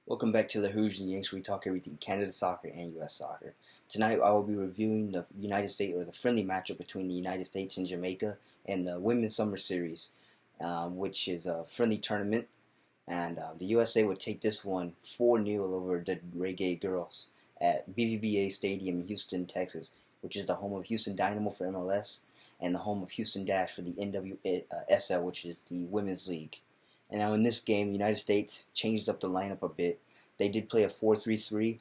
Welcome back to the Hoosiers and Yanks, where we talk everything Canada soccer and U.S. soccer. Tonight, I will be reviewing the United States, or the friendly matchup between the United States and Jamaica in the Women's Summer Series, which is a friendly tournament. And the USA would take this one 4-0 over the Reggae Girls at BVBA Stadium in Houston, Texas, which is the home of Houston Dynamo for MLS and the home of Houston Dash for the NWSL, which is the Women's League. And now in this game, the United States changed up the lineup a bit. They did play a 4-3-3,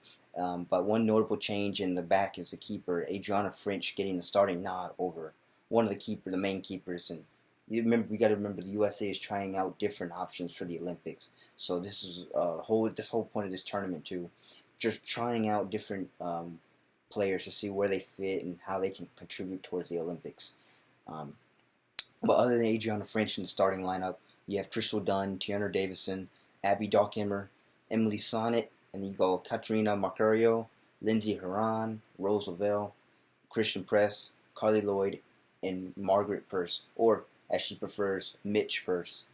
but one notable change in the back is the keeper, Adriana French, getting the starting nod over one of the main keepers. And we got to remember the USA is trying out different options for the Olympics. So this is this whole point of this tournament too, just trying out different players to see where they fit and how they can contribute towards the Olympics. But other than Adriana French in the starting lineup, you have Crystal Dunn, Tiana Davison, Abby Dahlkemmer, Emily Sonnet, and you go Katrina Marcario, Lindsay Horan, Rose Lavelle, Christian Press, Carly Lloyd, and Margaret Purse, or as she prefers, Mitch Purse.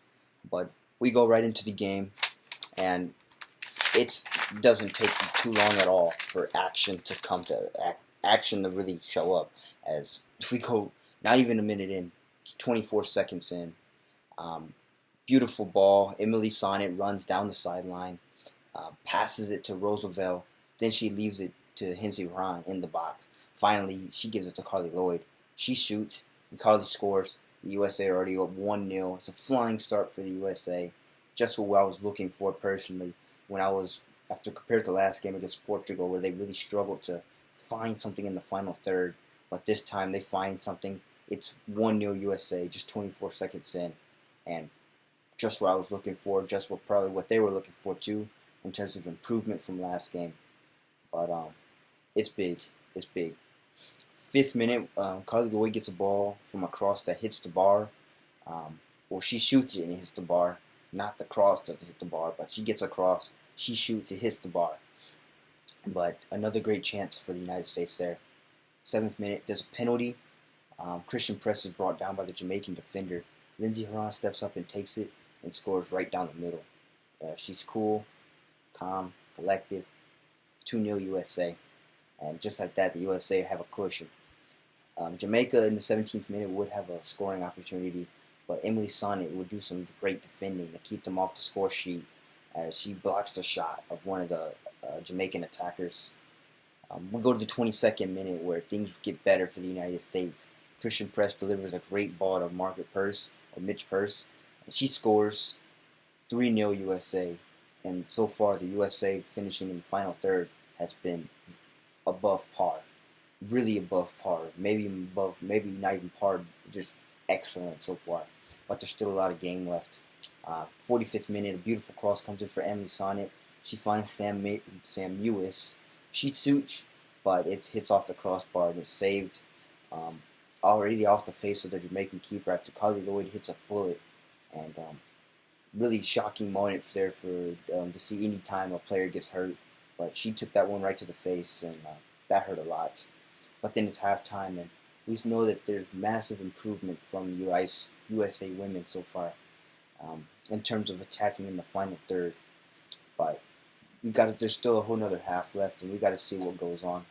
But we go right into the game, and it doesn't take too long at all for action to really show up. As we go, not even a minute in, 24 seconds in. Beautiful ball. Emily Sonnet runs down the sideline, passes it to Rose Lavelle. Then she leaves it to Lindsay Horan in the box. Finally, she gives it to Carly Lloyd. She shoots, and Carly scores. The USA are already up 1-0. It's a flying start for the USA. Just what I was looking for personally after compared to the last game against Portugal, where they really struggled to find something in the final third. But this time they find something. It's 1-0 USA, just 24 seconds in. And just what I was looking for, probably what they were looking for too, in terms of improvement from last game. But it's big. It's big. 5th minute, Carly Lloyd gets a ball from a cross that hits the bar. She shoots it and it hits the bar. Not the cross doesn't hit the bar, but she gets a cross. She shoots, it hits the bar. But another great chance for the United States there. 7th minute, there's a penalty. Christian Press is brought down by the Jamaican defender. Lindsay Horan steps up and takes it and scores right down the middle. She's cool, calm, collective. 2-0 USA. And just like that, the USA have a cushion. Jamaica in the 17th minute would have a scoring opportunity, but Emily Sonnet would do some great defending to keep them off the score sheet as she blocks the shot of one of the Jamaican attackers. We go to the 22nd minute where things get better for the United States. Christian Press delivers a great ball to Margaret Purse, or Mitch Purse, and she scores 3-0 USA. And so far, the USA finishing in the final third has been above par, really above par, maybe not even par, just excellent so far. But there's still a lot of game left. 45th minute, a beautiful cross comes in for Emily Sonnet. She finds Sam Mewis. She shoots, but it hits off the crossbar and it's saved. Already off the face of the Jamaican keeper after Carly Lloyd hits a bullet. And really shocking moment there to see any time a player gets hurt. But she took that one right to the face, and that hurt a lot. But then it's halftime, and we know that there's massive improvement from USA women so far in terms of attacking in the final third. But there's still a whole nother half left, and we got to see what goes on.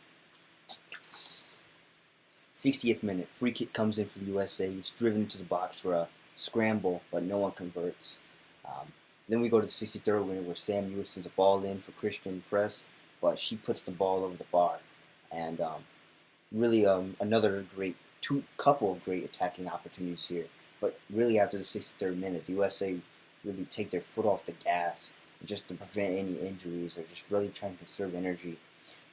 60th minute, free kick comes in for the USA. It's driven into the box for a scramble, but no one converts. Then we go to the 63rd minute where Sam Mewis sends a ball in for Christian Press, but she puts the ball over the bar. And really another couple of great attacking opportunities here. But really after the 63rd minute, the USA really take their foot off the gas just to prevent any injuries, or just really trying to conserve energy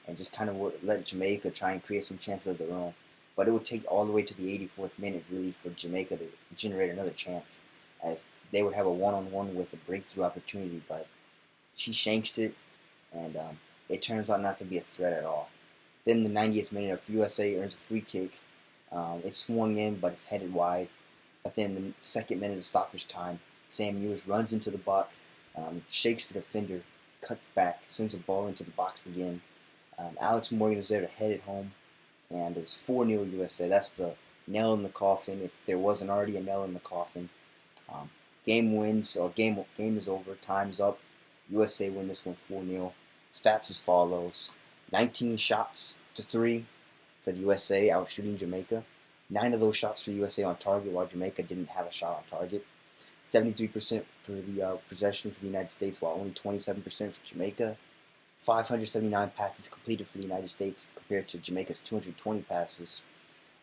and just kind of let Jamaica try and create some chances of their own. But it would take all the way to the 84th minute really for Jamaica to generate another chance, as they would have a one-on-one with a breakthrough opportunity, but she shanks it, and it turns out not to be a threat at all. Then the 90th minute, USA earns a free kick. It's swung in, but it's headed wide. But then in the 2nd minute of stoppage time, Sam Mewis runs into the box, shakes the defender, cuts back, sends the ball into the box again. Alex Morgan is there to head it home. And it's 4-0 USA. That's the nail in the coffin, if there wasn't already a nail in the coffin. Game wins, or game is over, time's up, USA win this one 4-0. Stats as follows: 19 shots to 3 for the USA, out shooting Jamaica. 9 of those shots for USA on target, while Jamaica didn't have a shot on target. 73% for the possession for the United States, while only 27% for Jamaica. 579 passes completed for the United States compared to Jamaica's 220 passes.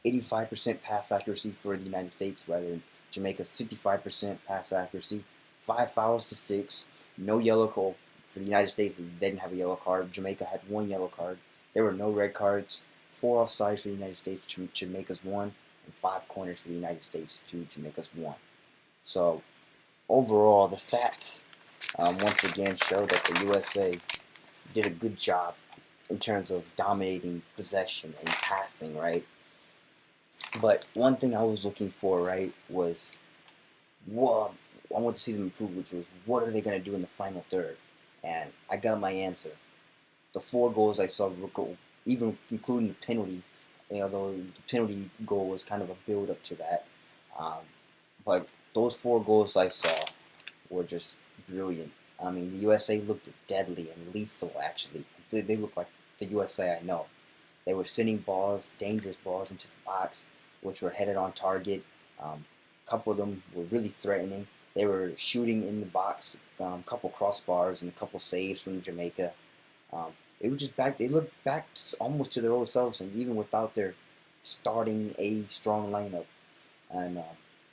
85% pass accuracy for the United States rather than Jamaica's 55% pass accuracy. 5 fouls to 6. No yellow card for the United States. They didn't have a yellow card. Jamaica had 1 yellow card. There were no red cards. 4 offsides for the United States to Jamaica's 1, and 5 corners for the United States to Jamaica's 1. So overall, the stats once again show that the USA did a good job in terms of dominating possession and passing, right? But one thing I was looking for, right, was I want to see them improve, which was what are they going to do in the final third? And I got my answer. The 4 goals I saw, even including the penalty, although the penalty goal was kind of a build-up to that. But those 4 goals I saw were just brilliant. I mean, the USA looked deadly and lethal, actually. They looked like the USA I know. They were sending balls, dangerous balls, into the box, which were headed on target. A couple of them were really threatening. They were shooting in the box, a couple crossbars and a couple saves from Jamaica. It was just back. They looked back almost to their old selves, and even without their starting a strong lineup. And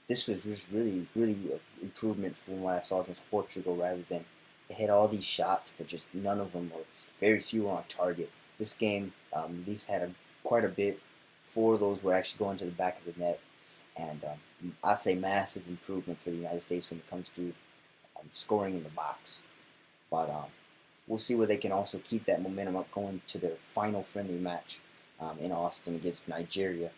this was just really an improvement from what I saw against Portugal. Rather than they had all these shots, but just none of them, or very few, were on target. This game, these had quite a bit. 4 of those were actually going to the back of the net, and I say massive improvement for the United States when it comes to scoring in the box. But we'll see where they can also keep that momentum up going to their final friendly match in Austin against Nigeria.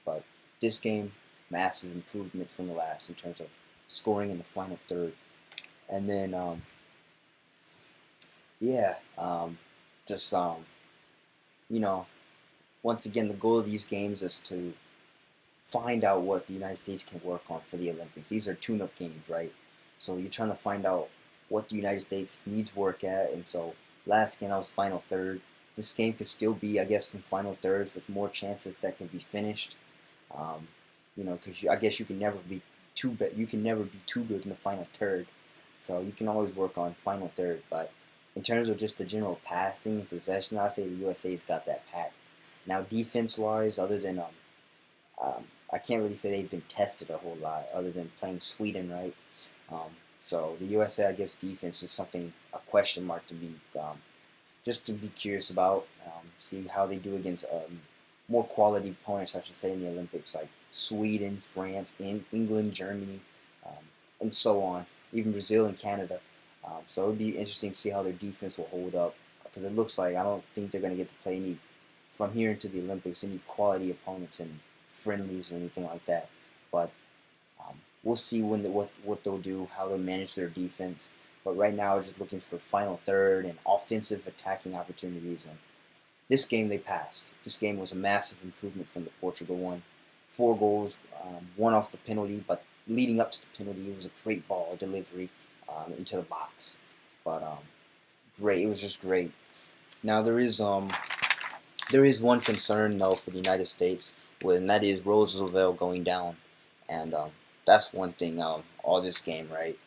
But this game, massive improvement from the last in terms of scoring in the final third. And then, once again, the goal of these games is to find out what the United States can work on for the Olympics. These are tune-up games, right? So you're trying to find out what the United States needs work at. And so last game, that was final third. This game could still be, I guess, in final thirds with more chances that can be finished. Because I guess you can never be too good in the final third. So you can always work on final third. But in terms of just the general passing and possession, I'd say the USA's got that packed. Now, defense-wise, other than I can't really say they've been tested a whole lot, other than playing Sweden, right? So the USA, I guess, defense is a question mark to be just to be curious about. See how they do against more quality opponents, I should say, in the Olympics, like Sweden, France, England, Germany, and so on. Even Brazil and Canada. So it would be interesting to see how their defense will hold up, because it looks like I don't think they're going to get to play any, from here into the Olympics, any quality opponents in friendlies or anything like that. But we'll see what they'll do, how they'll manage their defense. But right now, I'm just looking for final third and offensive attacking opportunities. And this game, they passed. This game was a massive improvement from the Portugal one. 4 goals, 1 off the penalty, but leading up to the penalty, it was a great ball delivery into the box. But great, it was just great. Now there is one concern though for the United States, and that is Roosevelt going down, and that's one thing. All this game, right?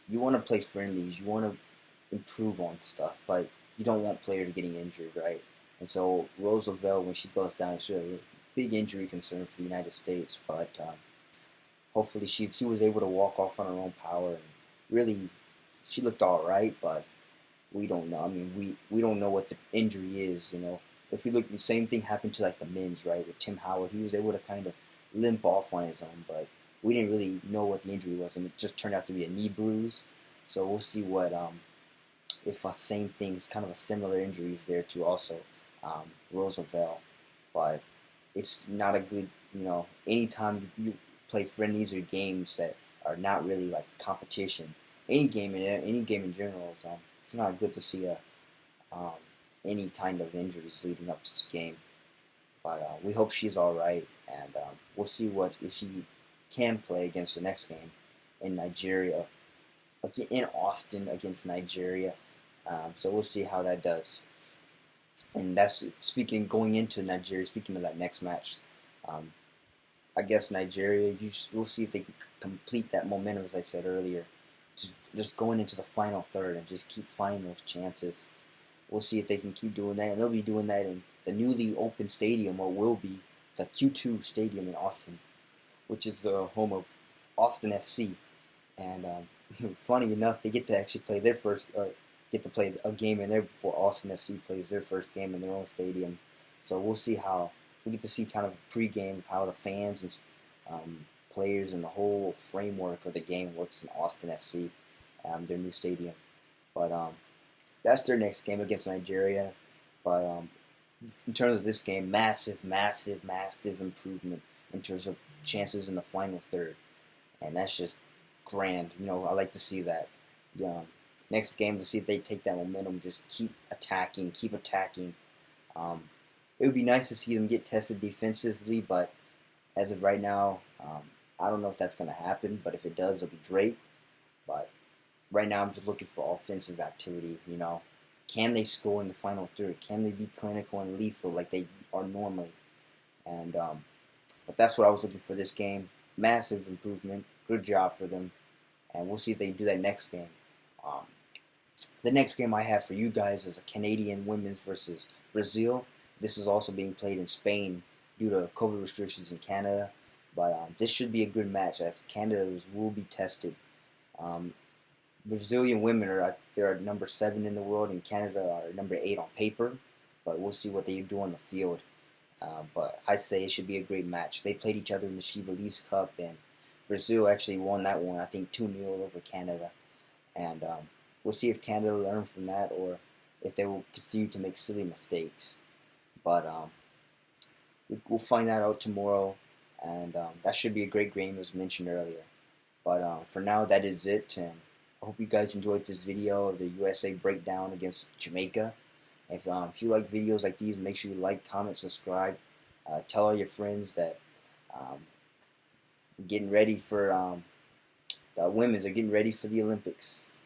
You want to play friendlies, you want to improve on stuff, but you don't want players getting injured, right? And so Roosevelt, when she goes down, it's a big injury concern for the United States. But hopefully she was able to walk off on her own power, and really she looked all right. But we don't know. I mean, we don't know what the injury is. If we look, the same thing happened to like the men's, right, with Tim Howard. He was able to kind of limp off on his own, but we didn't really know what the injury was, and it just turned out to be a knee bruise. So we'll see what if same things, kind of a similar injury is there to also Roosevelt. But it's not a good, anytime you play friendlies or games that are not really like competition, any game in general, it's not good to see any kind of injuries leading up to this game. But we hope she's all right, and we'll see if she can play against the next game in Nigeria. in Austin against Nigeria. So we'll see how that does. And that's speaking going into Nigeria. Speaking of that next match, um, I guess Nigeria. We'll see if they can complete that momentum, as I said earlier. Just going into the final third and just keep finding those chances. We'll see if they can keep doing that, and they'll be doing that in the newly opened stadium, or will be the Q2 Stadium in Austin, which is the home of Austin FC. And funny enough, they get to actually play their first, get to play a game in there before Austin FC plays their first game in their own stadium. So we'll see how we get to see kind of a pregame of how the fans and players and the whole framework of the game works in Austin FC, their new stadium. But that's their next game against Nigeria. But in terms of this game, massive, massive, massive improvement in terms of chances in the final third, and that's just grand. I like to see that. Next game, to see if they take that momentum, just keep attacking, keep attacking. It would be nice to see them get tested defensively, but as of right now, I don't know if that's going to happen. But if it does, it'll be great. But right now, I'm just looking for offensive activity. Can they score in the final third? Can they be clinical and lethal like they are normally? And but that's what I was looking for this game. Massive improvement. Good job for them. And we'll see if they do that next game. The next game I have for you guys is a Canadian women's versus Brazil. This is also being played in Spain due to COVID restrictions in Canada. But this should be a good match as Canada will be tested. Brazilian women they're number 7 in the world, and Canada are number 8 on paper. But we'll see what they do on the field. But I say it should be a great match. They played each other in the Shiba Lease Cup, and Brazil actually won that one, I think 2-0 over Canada. And we'll see if Canada learn from that or if they will continue to make silly mistakes. But we'll find that out tomorrow, and that should be a great game as mentioned earlier. But for now, that is it, and I hope you guys enjoyed this video of the USA breakdown against Jamaica. If you like videos like these, make sure you like, comment, subscribe. Tell all your friends that we're getting ready for the women's are getting ready for the Olympics.